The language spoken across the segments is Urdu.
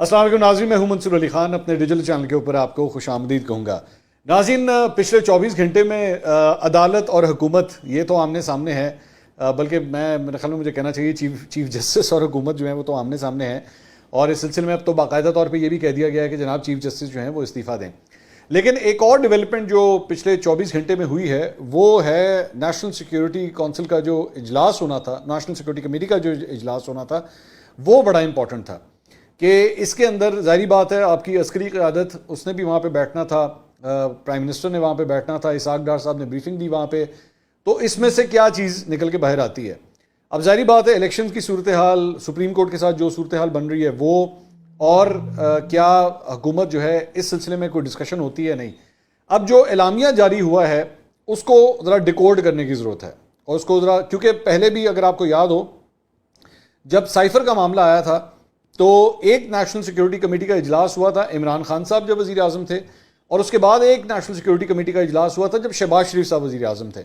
السلام علیکم ناظرین، میں ہوں منصور علی خان، اپنے ڈیجیٹل چینل کے اوپر آپ کو خوش آمدید کہوں گا۔ ناظرین، پچھلے 24 گھنٹے میں عدالت اور حکومت یہ تو آمنے سامنے ہے، بلکہ میرے خیال میں مجھے کہنا چاہیے چیف جسٹس اور حکومت جو ہیں وہ تو آمنے سامنے ہیں، اور اس سلسلے میں اب تو باقاعدہ طور پہ یہ بھی کہہ دیا گیا ہے کہ جناب چیف جسٹس جو ہیں وہ استعفیٰ دیں۔ لیکن ایک اور ڈیولپمنٹ جو پچھلے 24 گھنٹے میں ہوئی ہے وہ ہے نیشنل سیکیورٹی کونسل کا جو اجلاس ہونا تھا، نیشنل سیکیورٹی کمیٹی کا جو اجلاس ہونا تھا وہ بڑا امپورٹنٹ تھا، کہ اس کے اندر ظاہری بات ہے آپ کی عسکری قیادت اس نے بھی وہاں پہ بیٹھنا تھا، پرائم منسٹر نے وہاں پہ بیٹھنا تھا، اسحاق ڈار صاحب نے بریفنگ دی وہاں پہ، تو اس میں سے کیا چیز نکل کے باہر آتی ہے۔ اب ظاہری بات ہے الیکشنز کی صورتحال، سپریم کورٹ کے ساتھ جو صورتحال بن رہی ہے وہ، اور کیا حکومت جو ہے اس سلسلے میں کوئی ڈسکشن ہوتی ہے نہیں۔ اب جو اعلامیہ جاری ہوا ہے اس کو ذرا ڈیکوڈ کرنے کی ضرورت ہے، اور اس کو ذرا، کیونکہ پہلے بھی اگر آپ کو یاد ہو جب سائفر کا معاملہ آیا تھا تو ایک نیشنل سیکیورٹی کمیٹی کا اجلاس ہوا تھا، عمران خان صاحب جب وزیر اعظم تھے، اور اس کے بعد ایک نیشنل سیکیورٹی کمیٹی کا اجلاس ہوا تھا جب شہباز شریف صاحب وزیر اعظم تھے،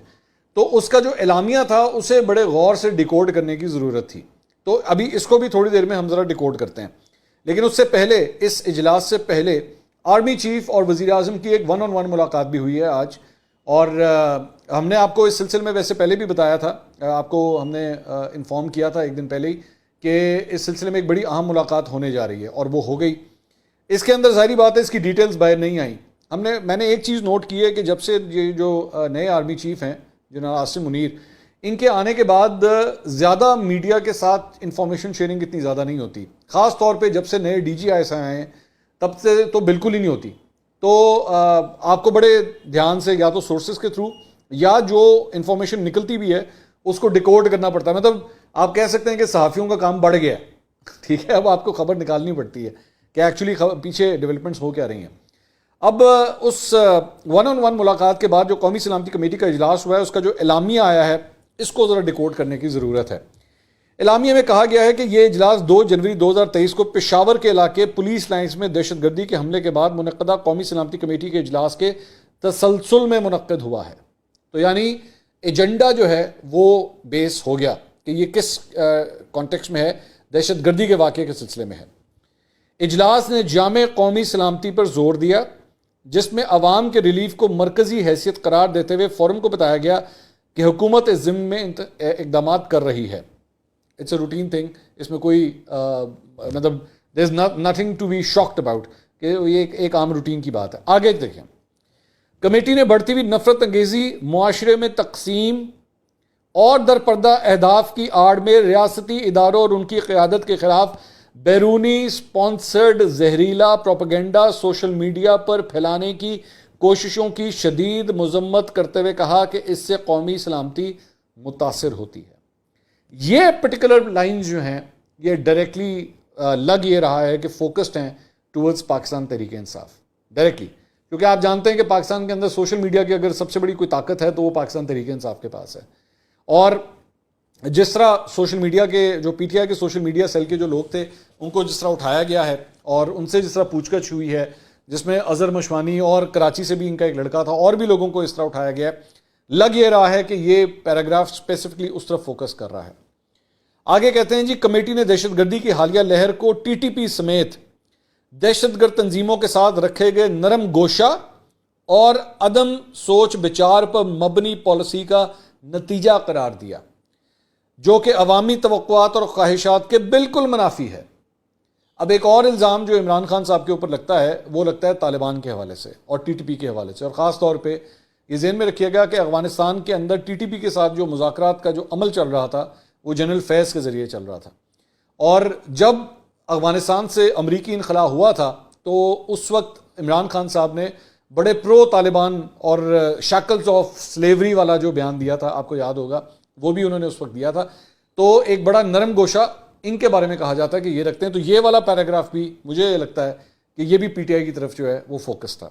تو اس کا جو اعلامیہ تھا اسے بڑے غور سے ڈیکوڈ کرنے کی ضرورت تھی۔ تو ابھی اس کو بھی تھوڑی دیر میں ہم ذرا ڈیکوڈ کرتے ہیں، لیکن اس سے پہلے، اس اجلاس سے پہلے آرمی چیف اور وزیر اعظم کی ایک 1-on-1 ملاقات بھی ہوئی ہے آج، اور ہم نے آپ کو اس سلسلے میں ویسے پہلے بھی بتایا تھا، آپ کو ہم نے انفارم کیا تھا ایک دن پہلے ہی کہ اس سلسلے میں ایک بڑی اہم ملاقات ہونے جا رہی ہے، اور وہ ہو گئی۔ اس کے اندر ظاہری بات ہے اس کی ڈیٹیلز باہر نہیں آئیں۔ میں نے ایک چیز نوٹ کی ہے کہ جب سے یہ جو نئے آرمی چیف ہیں جنرل عاصم منیر، ان کے آنے کے بعد زیادہ میڈیا کے ساتھ انفارمیشن شیئرنگ اتنی زیادہ نہیں ہوتی، خاص طور پہ جب سے نئے ڈی جی آئی آئے ہیں تب سے تو بالکل ہی نہیں ہوتی۔ تو آپ کو بڑے دھیان سے یا تو سورسز کے تھرو یا جو انفارمیشن نکلتی بھی ہے اس کو ڈیکوڈ کرنا پڑتا ہے، مطلب آپ کہہ سکتے ہیں کہ صحافیوں کا کام بڑھ گیا ہے، ٹھیک ہے، اب آپ کو خبر نکالنی پڑتی ہے کہ ایکچولی پیچھے ڈیولپمنٹس ہو کیا رہی ہیں۔ اب اس 1-on-1 ملاقات کے بعد جو قومی سلامتی کمیٹی کا اجلاس ہوا ہے اس کا جو اعلامیہ آیا ہے اس کو ذرا ڈیکوڈ کرنے کی ضرورت ہے۔ اعلامیہ میں کہا گیا ہے کہ یہ اجلاس 2 جنوری 2023 کو پشاور کے علاقے پولیس لائنز میں دہشت گردی کے حملے کے بعد منعقدہ قومی سلامتی کمیٹی کے اجلاس کے تسلسل میں منعقد ہوا ہے۔ تو یعنی ایجنڈا جو ہے وہ بیس ہو گیا کہ یہ کس کانٹیکسٹ میں ہے، دہشت گردی کے واقعے کے سلسلے میں ہے۔ اجلاس نے جامع قومی سلامتی پر زور دیا، جس میں عوام کے ریلیف کو مرکزی حیثیت قرار دیتے ہوئے فورم کو بتایا گیا کہ حکومت اس ضمن میں اقدامات کر رہی ہے۔ اٹس اے روٹین تھنگ، اس میں کوئی مطلب there is nothing to be shocked about, کہ یہ ایک عام روٹین کی بات ہے۔ آگے دیکھیں، کمیٹی نے بڑھتی ہوئی نفرت انگیزی، معاشرے میں تقسیم اور درپردہ اہداف کی آڑ میں ریاستی اداروں اور ان کی قیادت کے خلاف بیرونی سپانسرڈ زہریلا پروپیگنڈا سوشل میڈیا پر پھیلانے کی کوششوں کی شدید مذمت کرتے ہوئے کہا کہ اس سے قومی سلامتی متاثر ہوتی ہے۔ یہ پرٹیکولر لائنز جو ہیں یہ ڈائریکٹلی لگ یہ رہا ہے کہ فوکسڈ ہیں ٹورڈز پاکستان تحریک انصاف، ڈائریکٹلی، کیونکہ آپ جانتے ہیں کہ پاکستان کے اندر سوشل میڈیا کی اگر سب سے بڑی کوئی طاقت ہے تو وہ پاکستان تحریک انصاف کے پاس ہے، اور جس طرح سوشل میڈیا کے جو پی ٹی آئی کے سوشل میڈیا سیل کے جو لوگ تھے ان کو جس طرح اٹھایا گیا ہے اور ان سے جس طرح پوچھ گچھ ہوئی ہے، جس میں اظہر مشوانی اور کراچی سے بھی ان کا ایک لڑکا تھا، اور بھی لوگوں کو اس طرح اٹھایا گیا ہے، لگ یہ رہا ہے کہ یہ پیراگراف اسپیسیفکلی اس طرف فوکس کر رہا ہے۔ آگے کہتے ہیں جی، کمیٹی نے دہشت گردی کی حالیہ لہر کو ٹی ٹی پی سمیت دہشت گرد تنظیموں کے ساتھ رکھے گئے نرم گوشہ اور عدم سوچ بچار پر مبنی پالیسی کا نتیجہ قرار دیا، جو کہ عوامی توقعات اور خواہشات کے بالکل منافی ہے۔ اب ایک اور الزام جو عمران خان صاحب کے اوپر لگتا ہے وہ لگتا ہے طالبان کے حوالے سے اور ٹی ٹی پی کے حوالے سے، اور خاص طور پہ یہ ذہن میں رکھیے گا کہ افغانستان کے اندر ٹی ٹی پی کے ساتھ جو مذاکرات کا جو عمل چل رہا تھا وہ جنرل فیض کے ذریعے چل رہا تھا، اور جب افغانستان سے امریکی انخلا ہوا تھا تو اس وقت عمران خان صاحب نے بڑے پرو طالبان اور شیکلز آف سلیوری والا جو بیان دیا تھا، آپ کو یاد ہوگا، وہ بھی انہوں نے اس وقت دیا تھا۔ تو ایک بڑا نرم گوشہ ان کے بارے میں کہا جاتا ہے کہ یہ رکھتے ہیں، تو یہ والا پیراگراف بھی مجھے لگتا ہے کہ یہ بھی پی ٹی آئی کی طرف جو ہے وہ فوکس تھا۔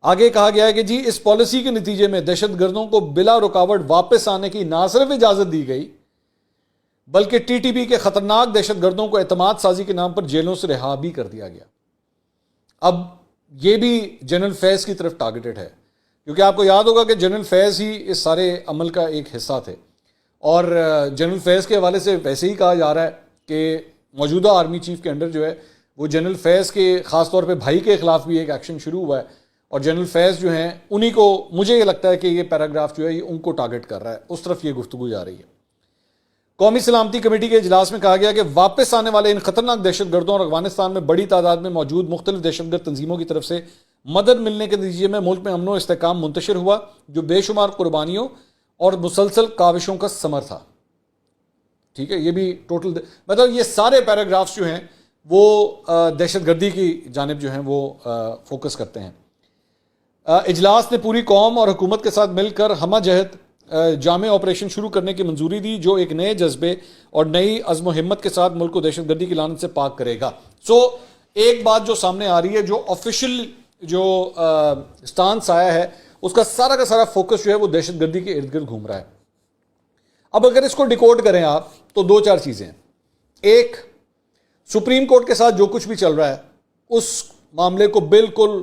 آگے کہا گیا ہے کہ جی، اس پالیسی کے نتیجے میں دہشت گردوں کو بلا رکاوٹ واپس آنے کی نہ صرف اجازت دی گئی بلکہ ٹی ٹی پی کے خطرناک دہشت گردوں کو اعتماد سازی کے نام پر جیلوں سے رہا بھی کر دیا گیا۔ اب یہ بھی جنرل فیض کی طرف ٹارگیٹڈ ہے، کیونکہ آپ کو یاد ہوگا کہ جنرل فیض ہی اس سارے عمل کا ایک حصہ تھے، اور جنرل فیض کے حوالے سے ویسے ہی کہا جا رہا ہے کہ موجودہ آرمی چیف کے انڈر جو ہے وہ جنرل فیض کے خاص طور پہ بھائی کے خلاف بھی ایک ایکشن شروع ہوا ہے، اور جنرل فیض جو ہیں انہی کو، مجھے یہ لگتا ہے کہ یہ پیراگراف جو ہے یہ ان کو ٹارگٹ کر رہا ہے، اس طرف یہ گفتگو جا رہی ہے۔ قومی سلامتی کمیٹی کے اجلاس میں کہا گیا کہ واپس آنے والے ان خطرناک دہشت گردوں اور افغانستان میں بڑی تعداد میں موجود مختلف دہشت گرد تنظیموں کی طرف سے مدد ملنے کے نتیجے میں ملک میں امن و استحکام منتشر ہوا، جو بے شمار قربانیوں اور مسلسل کاوشوں کا ثمر تھا۔ ٹھیک ہے، یہ بھی ٹوٹل مطلب یہ سارے پیراگرافز جو ہیں وہ دہشت گردی کی جانب جو ہیں وہ فوکس کرتے ہیں۔ اجلاس نے پوری قوم اور حکومت کے ساتھ مل کر ہمہ جہت جامع آپریشن شروع کرنے کی منظوری دی، جو ایک نئے جذبے اور نئی عزم و ہمت کے ساتھ ملک کو دہشت گردی کی لعنت سے پاک کرے گا۔ ایک بات جو سامنے آ رہی ہے، جو آفیشیل جو سٹانس آیا ہے، اس کا سارا فوکس جو ہے وہ دہشت گردی کے ارد گرد گھوم رہا ہے۔ اب اگر اس کو ڈیکوڈ کریں آپ تو دو چار چیزیں ہیں۔ ایک، سپریم کورٹ کے ساتھ جو کچھ بھی چل رہا ہے اس معاملے کو بالکل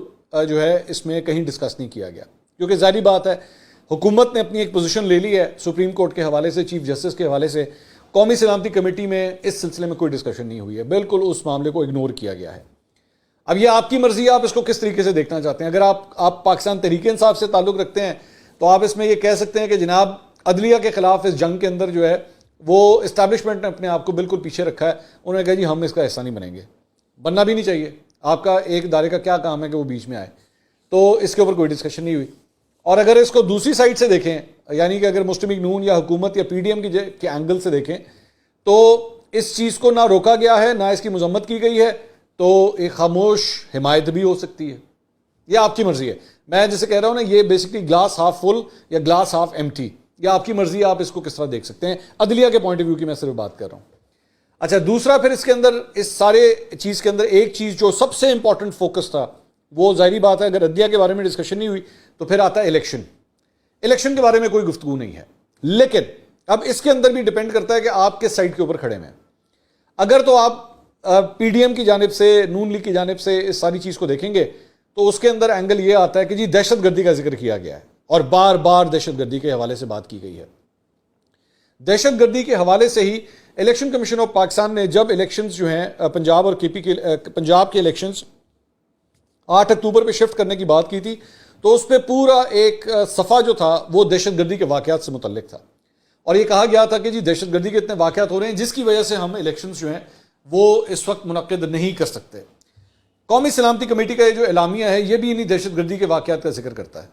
جو ہے اس میں کہیں ڈسکس نہیں کیا گیا، کیونکہ ظاہری بات ہے حکومت نے اپنی ایک پوزیشن لے لی ہے سپریم کورٹ کے حوالے سے، چیف جسٹس کے حوالے سے۔ قومی سلامتی کمیٹی میں اس سلسلے میں کوئی ڈسکشن نہیں ہوئی ہے، بالکل اس معاملے کو اگنور کیا گیا ہے۔ اب یہ آپ کی مرضی ہے، آپ اس کو کس طریقے سے دیکھنا چاہتے ہیں۔ اگر آپ پاکستان تحریک انصاف سے تعلق رکھتے ہیں تو آپ اس میں یہ کہہ سکتے ہیں کہ جناب عدلیہ کے خلاف اس جنگ کے اندر جو ہے وہ اسٹیبلشمنٹ نے اپنے آپ کو بالکل پیچھے رکھا ہے، انہوں نے کہا جی ہم اس کا حصہ نہیں بنیں گے، بننا بھی نہیں چاہیے، آپ کا ایک ادارے کا کیا کام ہے کہ وہ بیچ میں آئے، تو اس کے اوپر کوئی ڈسکشن نہیں ہوئی۔ اور اگر اس کو دوسری سائڈ سے دیکھیں، یعنی کہ اگر مسلم لیگ نون یا حکومت یا پی ڈی ایم کے اینگل سے دیکھیں تو اس چیز کو نہ روکا گیا ہے، نہ اس کی مذمت کی گئی ہے، تو ایک خاموش حمایت بھی ہو سکتی ہے۔ یہ آپ کی مرضی ہے، میں جیسے کہہ رہا ہوں نا، یہ بیسکلی گلاس ہاف فل یا گلاس ہاف ایمٹی، یہ آپ کی مرضی ہے، آپ اس کو کس طرح دیکھ سکتے ہیں۔ عدلیہ کے پوائنٹ آف ویو کی میں صرف بات کر رہا ہوں۔ اچھا، دوسرا پھر اس کے اندر، اس سارے چیز کے اندر ایک چیز جو سب سے امپورٹنٹ فوکس تھا، وہ ظاہری بات ہے اگر عدلیہ کے بارے میں ڈسکشن نہیں ہوئی تو پھر آتا ہے الیکشن کے بارے میں کوئی گفتگو نہیں ہے۔ لیکن اب اس کے اندر بھی ڈیپینڈ کرتا ہے کہ آپ کس سائڈ کے اوپر کھڑے ہیں۔ اگر تو آپ پی ڈی ایم کی جانب سے، نون لیگ کی جانب سے اس ساری چیز کو دیکھیں گے تو اس کے اندر اینگل یہ آتا ہے کہ جی دہشت گردی کا ذکر کیا گیا ہے اور بار بار دہشت گردی کے حوالے سے بات کی گئی ہے۔ دہشت گردی کے حوالے سے ہی الیکشن کمیشن آف پاکستان نے جب الیکشنز جو ہیں پنجاب اور پنجاب کے الیکشنز 8 اکتوبر پہ شفٹ کرنے کی بات کی تھی، تو اس پہ پورا ایک صفحہ جو تھا وہ دہشت گردی کے واقعات سے متعلق تھا، اور یہ کہا گیا تھا کہ جی دہشت گردی کے اتنے واقعات ہو رہے ہیں جس کی وجہ سے ہم الیکشنز جو ہیں وہ اس وقت منعقد نہیں کر سکتے۔ قومی سلامتی کمیٹی کا یہ جو اعلامیہ ہے یہ بھی انہی دہشت گردی کے واقعات کا ذکر کرتا ہے۔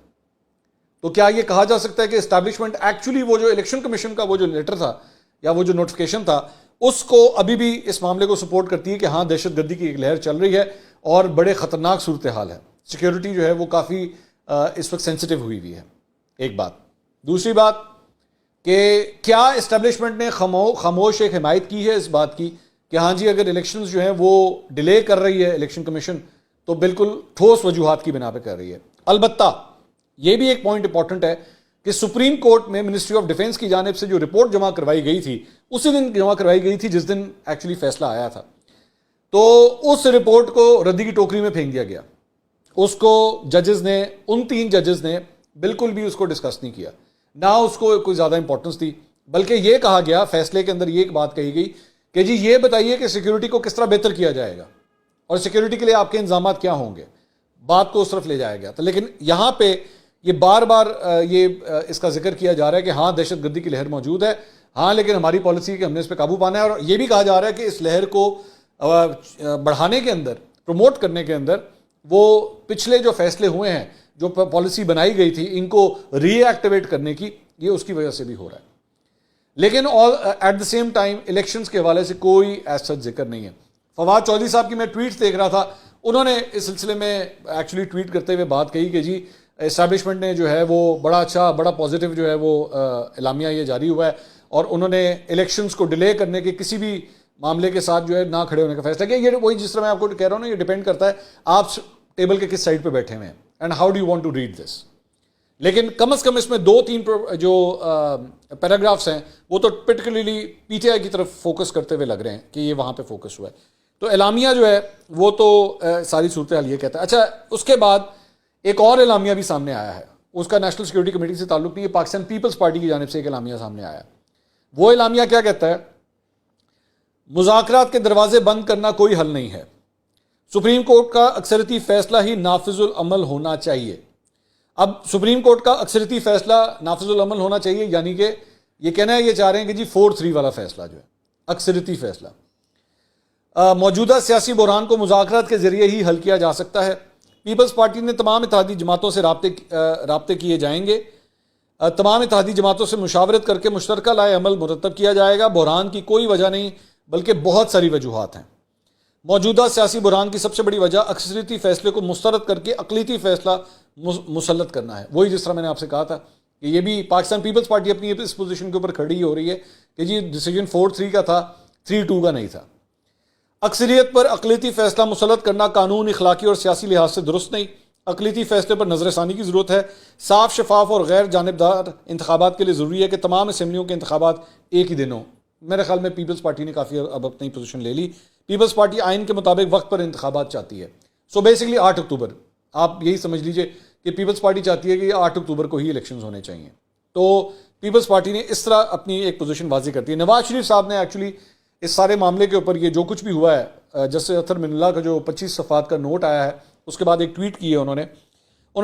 تو کیا یہ کہا جا سکتا ہے کہ اسٹیبلشمنٹ ایکچولی وہ جو الیکشن کمیشن کا وہ جو لیٹر تھا یا وہ جو نوٹیفیکیشن تھا اس کو ابھی بھی اس معاملے کو سپورٹ کرتی ہے کہ ہاں دہشت گردی کی ایک لہر چل رہی ہے اور بڑے خطرناک صورتحال ہے، سیکیورٹی جو ہے وہ کافی اس وقت سینسٹیو ہوئی ہے۔ ایک بات۔ دوسری بات کہ کیا اسٹیبلشمنٹ نے خاموش ایک حمایت کی ہے اس بات کی کہ ہاں جی اگر الیکشنز جو ہیں وہ ڈیلے کر رہی ہے الیکشن کمیشن تو بالکل ٹھوس وجوہات کی بنا پہ کر رہی ہے۔ البتہ یہ بھی ایک پوائنٹ امپورٹنٹ ہے کہ سپریم کورٹ میں منسٹری آف ڈیفنس کی جانب سے جو رپورٹ جمع کروائی گئی تھی اسی دن جمع کروائی گئی تھی جس دن ایکچولی فیصلہ آیا تھا، تو اس رپورٹ کو ردی کی ٹوکری میں پھینک دیا گیا۔ اس کو ججز نے، ان 3 ججز نے بالکل بھی اس کو ڈسکس نہیں کیا، نہ اس کو کوئی زیادہ امپورٹنس دی، بلکہ یہ کہا گیا فیصلے کے اندر یہ ایک بات کہی گئی کہ جی یہ بتائیے کہ سیکیورٹی کو کس طرح بہتر کیا جائے گا اور سیکیورٹی کے لیے آپ کے انتظامات کیا ہوں گے، بات کو اس طرف لے جایا گیا تھا۔ لیکن یہاں پہ یہ بار بار یہ اس کا ذکر کیا جا رہا ہے کہ ہاں دہشت گردی کی لہر موجود ہے، ہاں لیکن ہماری پالیسی کہ ہم نے اس پہ قابو پانا ہے، اور یہ بھی کہا جا رہا ہے کہ اس لہر کو بڑھانے کے اندر، پروموٹ کرنے کے اندر وہ پچھلے جو فیصلے ہوئے ہیں، جو پالیسی بنائی گئی تھی، ان کو ری ایکٹیویٹ کرنے کی، یہ اس کی وجہ سے بھی ہو رہا ہے۔ لیکن at the same time elections کے حوالے سے کوئی ایسا ذکر نہیں ہے۔ فواد چودھری صاحب کی میں ٹویٹ دیکھ رہا تھا، انہوں نے اس سلسلے میں ایکچولی ٹویٹ کرتے ہوئے بات کہی کہ جی اسٹیبلشمنٹ نے جو ہے وہ بڑا اچھا، بڑا پازیٹیو جو ہے وہ اعلامیہ یہ جاری ہوا ہے، اور انہوں نے الیکشنز کو ڈیلے کرنے کے کسی بھی معاملے کے ساتھ جو ہے نہ کھڑے ہونے کا فیصلہ کیا۔ یہ وہی جس طرح میں آپ کو کہہ رہا ہوں نا، یہ ڈیپینڈ کرتا ہے آپ ٹیبل کے کس سائڈ پہ بیٹھے ہوئے ہیں and how do you want to read this. لیکن کم از کم اس میں 2-3 جو پیراگرافس ہیں وہ تو پرٹیکولرلی پی ٹی آئی کی طرف فوکس کرتے ہوئے لگ رہے ہیں کہ یہ وہاں پہ فوکس ہوا ہے۔ تو اعلامیہ جو ہے وہ تو ساری صورتحال یہ کہتا ہے۔ اچھا، اس کے بعد ایک اور اعلامیہ بھی سامنے آیا ہے، اس کا نیشنل سیکورٹی کمیٹی سے تعلق نہیں ہے، پاکستان پیپلز پارٹی کی جانب سے ایک اعلامیہ سامنے آیا ہے۔ وہ اعلامیہ کیا کہتا ہے مذاکرات کے دروازے بند کرنا کوئی حل نہیں ہے، سپریم کورٹ کا اکثریتی فیصلہ ہی نافذ العمل ہونا چاہیے۔ اب سپریم کورٹ کا اکثریتی فیصلہ نافذ العمل ہونا چاہیے، یعنی کہ یہ کہنا ہے، یہ چاہ رہے ہیں کہ جی 4-3 والا فیصلہ جو ہے اکثریتی فیصلہ، موجودہ سیاسی بحران کو مذاکرات کے ذریعے ہی حل کیا جا سکتا ہے۔ پیپلز پارٹی نے تمام اتحادی جماعتوں سے رابطے کیے جائیں گے، تمام اتحادی جماعتوں سے مشاورت کر کے مشترکہ لائحہ عمل مرتب کیا جائے گا۔ بحران کی کوئی وجہ نہیں بلکہ بہت ساری وجوہات ہیں۔ موجودہ سیاسی بحران کی سب سے بڑی وجہ اکثریتی فیصلے کو مسترد کر کے اقلیتی فیصلہ مسلط کرنا ہے۔ وہی جس طرح میں نے آپ سے کہا تھا کہ یہ بھی پاکستان پیپلز پارٹی اپنی اس پوزیشن کے اوپر کھڑی ہو رہی ہے کہ جی ڈیسیجن 4-3 کا تھا، 3-2 کا نہیں تھا۔ اکثریت پر اقلیتی فیصلہ مسلط کرنا قانون، اخلاقی اور سیاسی لحاظ سے درست نہیں۔ اقلیتی فیصلے پر نظر ثانی کی ضرورت ہے۔ صاف، شفاف اور غیر جانبدار انتخابات کے لیے ضروری ہے کہ تمام اسمبلیوں کے انتخابات ایک ہی دن ہوں۔ میرے خیال میں پیپلز پارٹی نے کافی اب اپنی پوزیشن لے لی۔ پیپلز پارٹی آئین کے مطابق وقت پر انتخابات چاہتی ہے۔ سو بیسیکلی 8 اکتوبر، آپ یہی سمجھ لیجئے کہ پیپلز پارٹی چاہتی ہے کہ 8 اکتوبر کو ہی الیکشنز ہونے چاہیے۔ تو پیپلز پارٹی نے اس طرح اپنی ایک پوزیشن واضح کرتی ہے۔ نواز شریف صاحب نے ایکچولی اس سارے معاملے کے اوپر، یہ جو کچھ بھی ہوا ہے، جسٹس اطہر من اللہ کا جو 25 صفحات کا نوٹ آیا ہے، اس کے بعد ایک ٹویٹ کی ہے انہوں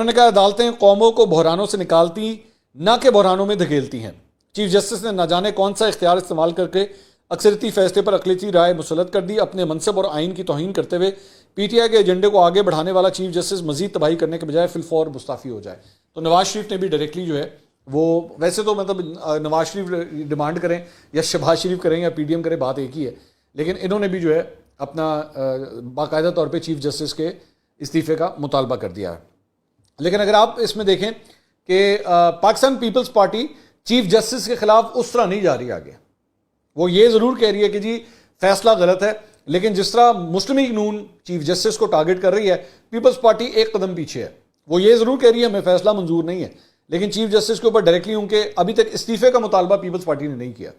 نے کہا عدالتیں قوموں کو بحرانوں سے نکالتی نہ کہ بحرانوں میں دھکیلتی ہیں۔ چیف جسٹس نے نہ جانے کون سا اختیار استعمال کر کے اکثریتی فیصلے پر اقلیتی رائے مسلط کر دی۔ اپنے منصب اور آئین کی توہین کرتے ہوئے پی ٹی آئی کے ایجنڈے کو آگے بڑھانے والا چیف جسٹس مزید تباہی کرنے کے بجائے فی الفور مستعفی ہو جائے۔ تو نواز شریف نے بھی ڈائریکٹلی جو ہے وہ، ویسے تو مطلب نواز شریف ڈیمانڈ کریں یا شہباز شریف کریں یا پی ڈی ایم کریں، بات ایک ہی ہے، لیکن انہوں نے بھی جو ہے اپنا باقاعدہ طور پہ چیف جسٹس کے استعفے کا مطالبہ کر دیا ہے۔ لیکن اگر آپ اس میں دیکھیں کہ پاکستان پیپلز پارٹی چیف جسٹس کے خلاف اس طرح نہیں جا رہی آگے، وہ یہ ضرور کہہ رہی ہے کہ جی فیصلہ غلط ہے، لیکن جس طرح مسلم لیگ نون چیف جسٹس کو ٹارگٹ کر رہی ہے، پیپلز پارٹی ایک قدم پیچھے ہے۔ وہ یہ ضرور کہہ رہی ہے ہمیں فیصلہ منظور نہیں ہے، لیکن چیف جسٹس کے اوپر ڈائریکٹلی ان کے ابھی تک استعفے کا مطالبہ پیپلز پارٹی نے نہیں کیا۔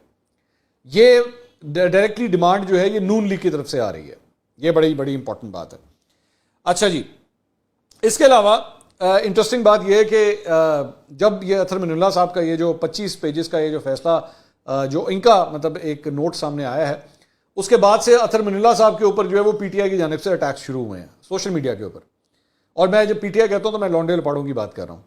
یہ ڈائریکٹلی ڈیمانڈ جو ہے یہ نون لیگ کی طرف سے آ رہی ہے۔ یہ بڑی بڑی امپورٹنٹ بات ہے۔ اچھا جی، اس کے علاوہ انٹرسٹنگ بات یہ ہے کہ جب یہ اطہر من اللہ صاحب کا یہ جو 25 پیجز کا یہ جو فیصلہ جو ان کا مطلب ایک نوٹ سامنے آیا ہے، اس کے بعد سے اطہر من اللہ صاحب کے اوپر جو ہے وہ پی ٹی آئی کی جانب سے اٹیکس شروع ہوئے ہیں سوشل میڈیا کے اوپر۔ اور میں جب پی ٹی آئی کہتا ہوں تو میں لونڈے لپاڑوں کی بات کر رہا ہوں۔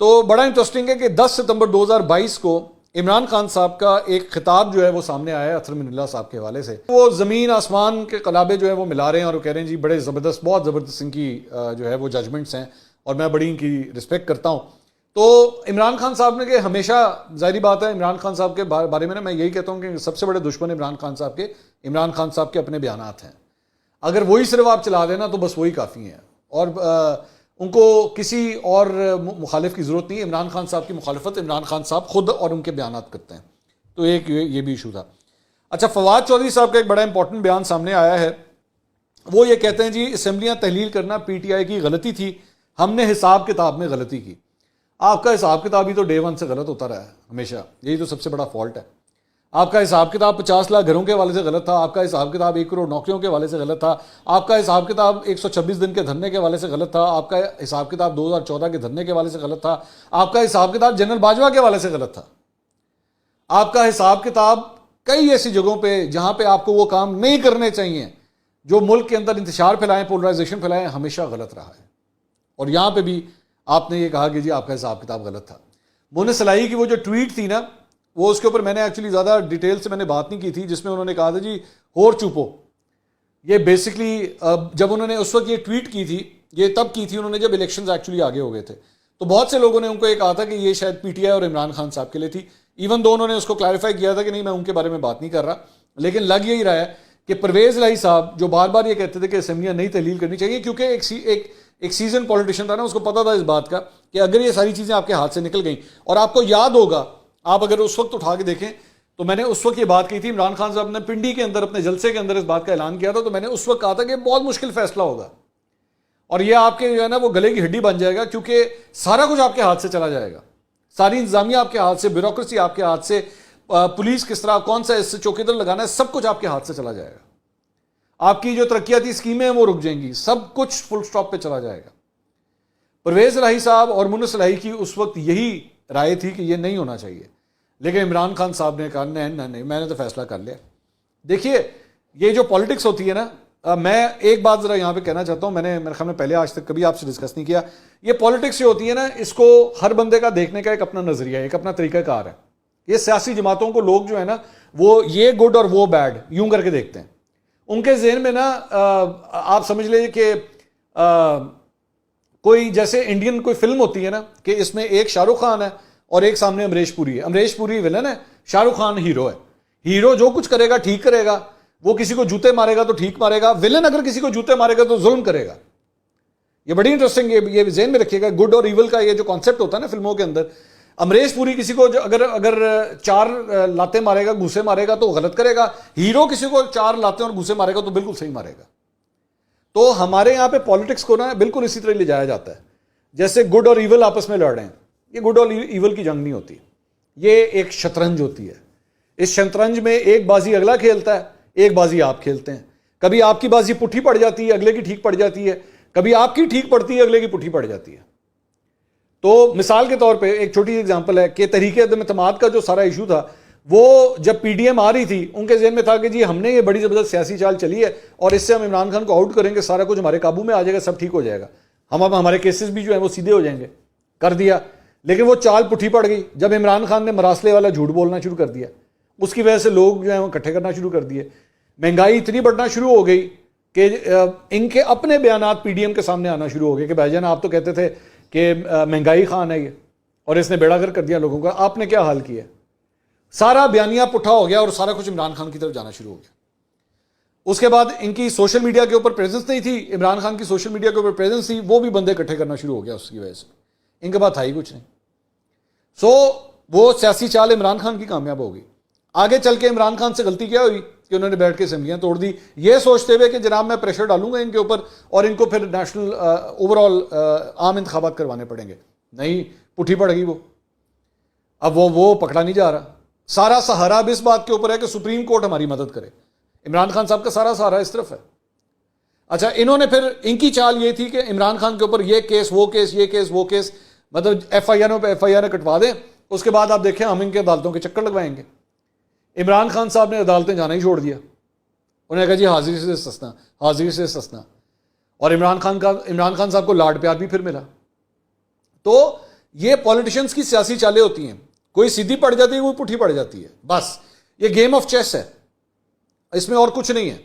تو بڑا انٹرسٹنگ ہے کہ 10 ستمبر 2022 کو عمران خان صاحب کا ایک خطاب جو ہے وہ سامنے آیا ہے اطہر من اللہ صاحب کے حوالے سے۔ وہ زمین آسمان کے قلابے جو ہے وہ ملا رہے ہیں اور وہ کہہ رہے ہیں جی بڑے زبردست، بہت زبردست ان کی جو ہے وہ ججمنٹس ہیں اور میں بڑی ان کی رسپیکٹ کرتا ہوں۔ تو عمران خان صاحب نے کہ ہمیشہ ظاہری بات ہے عمران خان صاحب کے بارے میں میں یہی کہتا ہوں کہ سب سے بڑے دشمن عمران خان صاحب کے اپنے بیانات ہیں۔ اگر وہی صرف آپ چلا دینا تو بس وہی کافی ہیں، اور ان کو کسی اور مخالف کی ضرورت نہیں۔ عمران خان صاحب کی مخالفت عمران خان صاحب خود اور ان کے بیانات کرتے ہیں۔ تو ایک یہ بھی ایشو تھا۔ اچھا، فواد چودھری صاحب کا ایک بڑا امپورٹنٹ بیان سامنے آیا ہے۔ وہ یہ کہتے ہیں جی اسمبلیاں تحلیل کرنا پی ٹی آئی کی غلطی تھی، ہم نے حساب کتاب میں غلطی کی۔ آپ کا حساب کتاب ہی تو ڈے ون سے غلط ہوتا رہا ہے ہمیشہ، یہی تو سب سے بڑا فالٹ ہے۔ آپ کا حساب کتاب 50 لاکھ گھروں کے حوالے سے غلط تھا، آپ کا حساب کتاب 1 کروڑ نوکریوں کے حوالے سے غلط تھا، آپ کا حساب کتاب 126 دن کے دھرنے کے حوالے سے غلط تھا، آپ کا حساب کتاب 2014 کے دھرنے کے حوالے سے غلط تھا، آپ کا حساب کتاب جنرل باجوہ کے حوالے سے غلط تھا، آپ کا حساب کتاب کئی ایسی جگہوں پہ جہاں پہ آپ کو وہ کام نہیں کرنے چاہیے جو ملک کے اندر انتشار پھیلائیں، پولرائزیشن پھیلائیں، ہمیشہ غلط رہا ہے۔ اور یہاں پہ بھی آپ نے یہ کہا کہ جی آپ کا حساب کتاب غلط تھا۔ مونس صلاحی کی وہ جو ٹویٹ تھی نا، وہ اس کے اوپر میں نے ایکچولی زیادہ ڈیٹیل سے میں نے بات نہیں کی تھی، جس میں انہوں نے کہا تھا جی ہور چوپو۔ یہ بیسکلی جب انہوں نے اس وقت یہ ٹویٹ کی تھی، یہ تب کی تھی انہوں نے جب الیکشنز ایکچولی آگے ہو گئے تھے، تو بہت سے لوگوں نے ان کو یہ کہا تھا کہ یہ شاید پی ٹی آئی اور عمران خان صاحب کے لیے تھی۔ ایون دو انہوں نے اس کو کلیریفائی کیا تھا کہ نہیں میں ان کے بارے میں بات نہیں کر رہا، لیکن لگ یہی رہا ہے کہ پرویز الہی صاحب جو بار بار یہ کہتے تھے کہ اسمبلیاں نہیں تحلیل کرنی چاہیے، کیونکہ ایک سیزن پولیٹیشین تھا نا، اس کو پتا تھا اس بات کا کہ اگر یہ ساری چیزیں آپ کے ہاتھ سے نکل گئیں، اور آپ کو یاد ہوگا، آپ اگر اس وقت اٹھا کے دیکھیں تو میں نے اس وقت یہ بات کی تھی، عمران خان صاحب نے پنڈی کے اندر اپنے جلسے کے اندر اس بات کا اعلان کیا تھا، تو میں نے اس وقت کہا تھا کہ بہت مشکل فیصلہ ہوگا اور یہ آپ کے جو ہے نا وہ گلے کی ہڈی بن جائے گا، کیونکہ سارا کچھ آپ کے ہاتھ سے چلا جائے گا، ساری انتظامیہ آپ کے ہاتھ سے، بیوروکریسی آپ کے ہاتھ سے، پولیس کس طرح کون سا اس سے چوکیدار لگانا ہے، سب کچھ آپ کے ہاتھ سے چلا جائے گا۔ آپ کی جو ترقیاتی اسکیمیں ہیں وہ رک جائیں گی، سب کچھ فل سٹاپ پہ چلا جائے گا۔ پرویز الہی صاحب اور مونس الہی کی اس وقت یہی رائے تھی کہ یہ نہیں ہونا چاہیے، لیکن عمران خان صاحب نے کہا نہیں، میں نے تو فیصلہ کر لیا، دیکھیے یہ جو پالیٹکس ہوتی ہے نا، میں ایک بات ذرا یہاں پہ کہنا چاہتا ہوں، میں نے میرے خیال میں پہلے آج تک کبھی آپ سے ڈسکس نہیں کیا. یہ پالیٹکس جو ہوتی ہے نا، اس کو ہر بندے کا دیکھنے کا ایک اپنا نظریہ ہے، ایک اپنا طریقہ کار ہے. یہ سیاسی جماعتوں کو لوگ جو ہے نا وہ یہ گڈ اور وہ بیڈ یوں کر کے دیکھتے ہیں. ان کے ذہن میں نا آپ سمجھ لیجیے کہ کوئی جیسے انڈین کوئی فلم ہوتی ہے نا کہ اس میں ایک شاہ رخ خان ہے اور ایک سامنے امریش پوری ہے. امریش پوری ولن ہے، شاہ رخ خان ہیرو ہے. ہیرو جو کچھ کرے گا ٹھیک کرے گا، وہ کسی کو جوتے مارے گا تو ٹھیک مارے گا، ولن اگر کسی کو جوتے مارے گا تو ظلم کرے گا. یہ بڑی انٹرسٹنگ، یہ ذہن میں رکھیے گا، گڈ اور ایول کا یہ جو کانسیپٹ ہوتا ہے نا فلموں کے اندر. امریش پوری کسی کو اگر 4 لاتے مارے گا، گھوسے مارے گا تو غلط کرے گا. ہیرو کسی کو 4 لاتے اور گھوسے مارے گا تو بالکل صحیح مارے گا. تو ہمارے یہاں پہ پالیٹکس کو نا بالکل اسی طرح لے جایا جاتا ہے جیسے گڈ اور ایول آپس میں لڑ رہے ہیں. یہ گڈ اور ایول کی جنگ نہیں ہوتی، یہ ایک شطرنج ہوتی ہے. اس شطرنج میں ایک بازی اگلا کھیلتا ہے، ایک بازی آپ کھیلتے ہیں. کبھی آپ کی بازی پٹھی پڑ جاتی ہے، اگلے کی ٹھیک پڑ جاتی ہے. کبھی آپ کی ٹھیک پڑتی ہے، اگلے کی پٹھی پڑ جاتی ہے. تو مثال کے طور پہ ایک چھوٹی ایگزامپل ہے کہ تحریک عدم اعتماد کا جو سارا ایشو تھا، وہ جب پی ڈی ایم آ رہی تھی ان کے ذہن میں تھا کہ جی ہم نے یہ بڑی زبردست سیاسی چال چلی ہے اور اس سے ہم عمران خان کو آؤٹ کریں گے، سارا کچھ ہمارے قابو میں آ جائے گا، سب ٹھیک ہو جائے گا، ہمارے کیسز بھی جو ہیں وہ سیدھے ہو جائیں گے. کر دیا، لیکن وہ چال پٹھی پڑ گئی جب عمران خان نے مراسلے والا جھوٹ بولنا شروع کر دیا. اس کی وجہ سے لوگ جو ہیں وہ اکٹھے کرنا شروع کر دیے. مہنگائی اتنی بڑھنا شروع ہو گئی کہ ان کے اپنے بیانات پی ڈی ایم کے سامنے آنا شروع ہو گئے کہ بھائی جان آپ تو کہتے تھے کہ مہنگائی خان ہے یہ اور اس نے بیڑا گرک کر دیا لوگوں کا، آپ نے کیا حال کیا. سارا بیانیہ پٹھا ہو گیا اور سارا کچھ عمران خان کی طرف جانا شروع ہو گیا. اس کے بعد ان کی سوشل میڈیا کے اوپر پریزنس نہیں تھی، عمران خان کی سوشل میڈیا کے اوپر پریزنس تھی، وہ بھی بندے اکٹھے کرنا شروع ہو گیا اس کی وجہ سے. ان کے بعد تھا ہی کچھ نہیں. سو وہ سیاسی چال عمران خان کی کامیاب ہو گئی. آگے چل کے عمران خان سے غلطی کیا ہوئی کہ انہوں نے بیٹھ کے اسمبلیاں توڑ دی، یہ سوچتے ہوئے کہ جناب میں پریشر ڈالوں گا ان کے اوپر اور ان کو پھر نیشنل اوور آل عام انتخابات کروانے پڑیں گے. نہیں، پٹھی پڑ گئی وہ. اب وہ پکڑا نہیں جا رہا. سارا سہارا اب اس بات کے اوپر ہے کہ سپریم کورٹ ہماری مدد کرے. عمران خان صاحب کا سارا سہارا اس طرف ہے. اچھا، انہوں نے پھر ان کی چال یہ تھی کہ عمران خان کے اوپر یہ کیس وہ کیس یہ کیس وہ کیس، مطلب ایف آئی آروں پہ ایف آئی آر کٹوا دیں، اس کے بعد آپ دیکھیں ہم ان کے عدالتوں کے چکر لگوائیں گے. عمران خان صاحب نے عدالتیں جانا ہی چھوڑ دیا. انہوں نے کہا جی حاضری سے سسنا، حاضری سے سسنا. اور عمران خان صاحب کو لاڈ پیار بھی پھر ملا. تو یہ پولیٹیشنز کی سیاسی چالیں ہوتی ہیں، کوئی سیدھی پڑ جاتی ہے، کوئی پٹھی پڑ جاتی ہے. بس یہ گیم آف چیس ہے، اس میں اور کچھ نہیں ہے.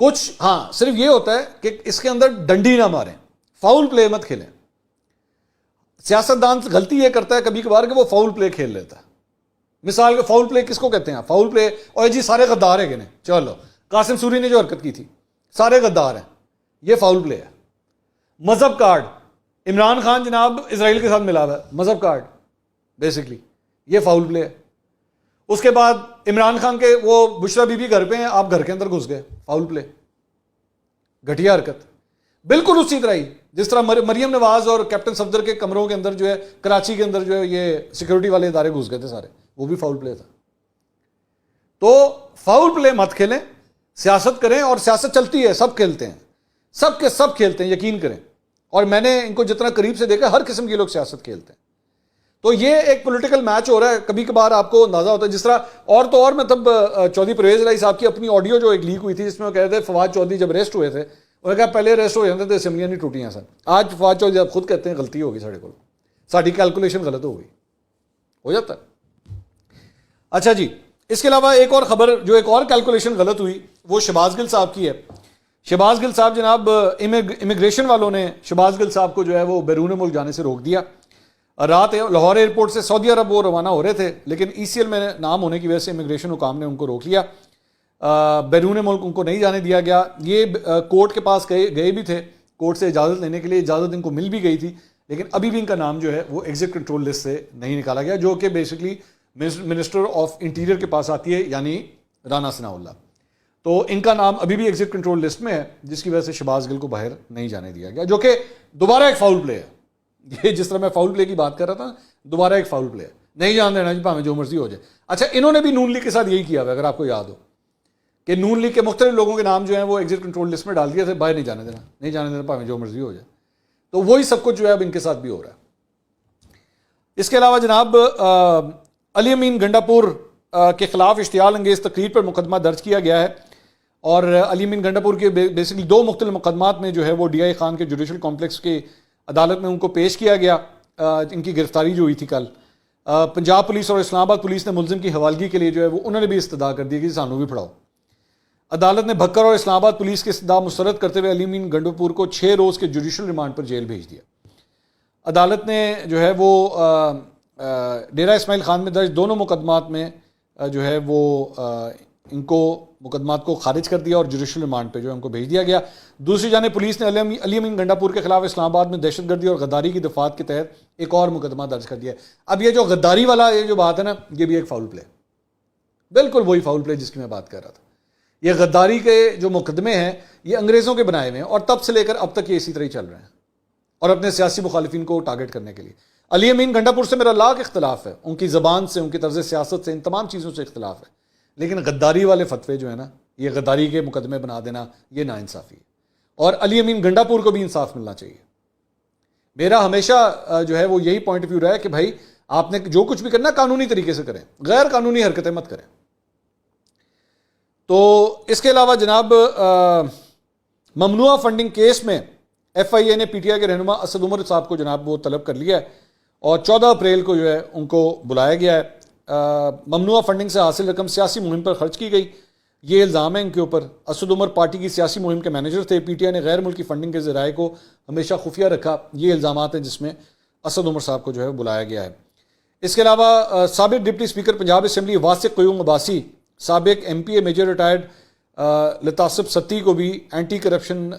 کچھ ہاں صرف یہ ہوتا ہے کہ اس کے اندر ڈنڈی نہ ماریں، فاؤل پلے مت کھیلیں. سیاستدان غلطی یہ کرتا ہے کبھی کبھار کہ وہ فاؤل پلے کھیل لیتا ہے. مثال کے فاؤل پلے کس کو کہتے ہیں؟ فاؤل پلے اور جی سارے غدار ہیں گنے، چلو قاسم سوری نے جو حرکت کی تھی سارے غدار ہیں، یہ فاؤل پلے ہے. مذہب کارڈ، عمران خان جناب اسرائیل کے ساتھ ملا ہوا ہے، مذہب کارڈ بیسکلی یہ فاؤل پلے ہے. اس کے بعد عمران خان کے وہ بشرا بی بی گھر پہ ہیں، آپ گھر کے اندر گھس گئے، فاؤل پلے، گھٹیا حرکت. بالکل اسی طرح ہی جس طرح مریم نواز اور کیپٹن صفدر کے کمروں کے اندر جو ہے کراچی کے اندر جو ہے یہ سیکورٹی والے ادارے گھس گئے تھے سارے، وہ بھی فاؤل پلے تھا. تو فاؤل پلے مت کھیلیں، سیاست کریں، اور سیاست چلتی ہے، سب کھیلتے ہیں، سب کے سب کھیلتے ہیں، یقین کریں. اور میں نے ان کو جتنا قریب سے دیکھا ہر قسم کے لوگ سیاست کھیلتے ہیں. تو یہ ایک پولیٹیکل میچ ہو رہا ہے. کبھی کبھار آپ کو اندازہ ہوتا ہے جس طرح اور تو اور مطلب چودھری پرویز الہی صاحب کی اپنی آڈیو جو ایک لیک ہوئی تھی جس میں وہ کہہ رہے تھے فواد چودھری جب ریسٹ ہوئے تھے، انہوں نے کہا پہلے ریسٹ ہو جاتے تھے اسمبلیاں نہیں ٹوٹیاں سن. آج فواد چودھری آپ خود کہتے ہیں غلطی ہوگی ساڑھے کو، ساری کیلکولیشن غلط ہو گئی، ہو جاتا ہے. اچھا جی، اس کے علاوہ ایک اور خبر جو ایک اور کیلکولیشن غلط ہوئی وہ شہباز گل صاحب کی ہے. شہباز گل صاحب جناب امیگریشن والوں نے شہباز گل صاحب کو جو ہے وہ بیرون ملک جانے سے روک دیا. رات لاہور ایئرپورٹ سے سعودی عرب وہ روانہ ہو رہے تھے، لیکن ای سی ایل میں نام ہونے کی وجہ سے امیگریشن حکام نے ان کو روک لیا. بیرون ملک ان کو نہیں جانے دیا گیا. یہ کورٹ کے پاس گئے بھی تھے کورٹ سے اجازت لینے کے لیے، اجازت ان کو مل بھی گئی تھی، لیکن ابھی بھی ان کا نام جو ہے وہ ایگزٹ کنٹرول لسٹ سے نہیں نکالا گیا، جو کہ بیسکلی منسٹر آف انٹیریئر کے پاس آتی ہے، یعنی رانا ثناء اللہ. تو ان کا نام ابھی بھی ایگزٹ کنٹرول لسٹ میں ہے، جس کی وجہ سے شہباز گل کو باہر نہیں جانے دیا گیا، جو کہ دوبارہ ایک فاؤل پلے ہے. یہ جس طرح میں فاؤل پلے کی بات کر رہا تھا، دوبارہ ایک فاؤل پلے ہے، نہیں جان دینا جی پاویں جو مرضی ہو جائے. اچھا، انہوں نے بھی نون لیگ کے ساتھ یہی کیا ہوا ہے، اگر آپ کو یاد ہو کہ نون لیگ کے مختلف لوگوں کے نام جو ہیں وہ ایگزٹ کنٹرول لسٹ میں ڈال دیے تھے، باہر نہیں جانے دینا، نہیں جانے دینا پاویں جو مرضی ہو جائے. تو وہی سب کچھ جو ہے اب ان کے ساتھ بھی ہو رہا ہے. اس کے علاوہ جناب علی امین گنڈا پور کے خلاف اشتعال انگیز تقریر پر مقدمہ درج کیا گیا ہے، اور علی امین گنڈا پور کے بیسکلی 2 مختلف مقدمات میں جو ہے وہ ڈی آئی خان کے جوڈیشل کمپلیکس کی عدالت میں ان کو پیش کیا گیا. ان کی گرفتاری جو ہوئی تھی کل، پنجاب پولیس اور اسلام آباد پولیس نے ملزم کی حوالگی کے لیے جو ہے وہ انہوں نے بھی استدعا کر دی کہ سانو بھی پڑھاؤ. عدالت نے بھکر اور اسلام آباد پولیس کی استدعا مسترد کرتے ہوئے علی امین گنڈا پور کو 6 روز کے جوڈیشل ریمانڈ پر جیل بھیج دیا. عدالت نے جو ہے وہ ڈیرہ اسماعیل خان میں درج دونوں مقدمات میں جو ہے وہ ان کو مقدمات کو خارج کر دیا اور جوڈیشل ریمانڈ پہ جو ہے ان کو بھیج دیا گیا. دوسری جانب پولیس نے علی امین گنڈا پور کے خلاف اسلام آباد میں دہشت گردی اور غداری کی دفعات کے تحت ایک اور مقدمہ درج کر دیا ہے. اب یہ جو غداری والا یہ جو بات ہے نا، یہ بھی ایک فاؤل پلے، بالکل وہی فاؤل پلے جس کی میں بات کر رہا تھا. یہ غداری کے جو مقدمے ہیں یہ انگریزوں کے بنائے ہوئے ہیں، اور تب سے لے کر اب تک یہ اسی طرح ہی چل رہے ہیں، اور اپنے سیاسی مخالفین کو ٹارگٹ کرنے کے لیے. علی امین گنڈا پور سے میرا لاکھ اختلاف ہے، ان کی زبان سے، ان کی طرز سیاست سے، ان تمام چیزوں سے اختلاف ہے، لیکن غداری والے فتوے جو ہے نا، یہ غداری کے مقدمے بنا دینا، یہ ناانصافی ہے. اور علی امین گنڈا پور کو بھی انصاف ملنا چاہیے. میرا ہمیشہ جو ہے وہ یہی پوائنٹ آف ویو رہا ہے کہ بھائی آپ نے جو کچھ بھی کرنا قانونی طریقے سے کریں، غیر قانونی حرکتیں مت کریں. تو اس کے علاوہ جناب ممنوعہ فنڈنگ کیس میں ایف آئی اے نے پی ٹی آئی کے رہنما اسد عمر صاحب کو جناب وہ طلب کر لیا ہے، اور 14 اپریل کو جو ہے ان کو بلایا گیا ہے. ممنوعہ فنڈنگ سے حاصل رقم سیاسی مہم پر خرچ کی گئی، یہ الزام ہے ان کے اوپر. اسد عمر پارٹی کی سیاسی مہم کے مینیجر تھے. پی ٹی آئی نے غیر ملکی فنڈنگ کے ذرائع کو ہمیشہ خفیہ رکھا. یہ الزامات ہیں جس میں اسد عمر صاحب کو جو ہے بلایا گیا ہے. اس کے علاوہ سابق deputy speaker Punjab assembly Wasiq Qayyum Abbasi, سابق M P A major retired Latasib Satti کو بھی اینٹی کرپشن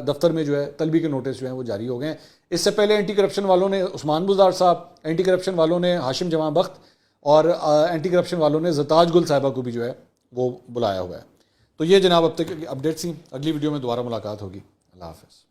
دفتر میں جو ہے طلبی کے نوٹس جو ہیں وہ جاری ہو گئے ہیں. اس سے پہلے اینٹی کرپشن والوں نے عثمان بزدار صاحب، اینٹی کرپشن والوں نے ہاشم جمع بخت، اور اینٹی کرپشن والوں نے زتاج گل صاحبہ کو بھی جو ہے وہ بلایا ہوا ہے. تو یہ جناب اب تک اپڈیٹس تھیں. اگلی ویڈیو میں دوبارہ ملاقات ہوگی. اللہ حافظ.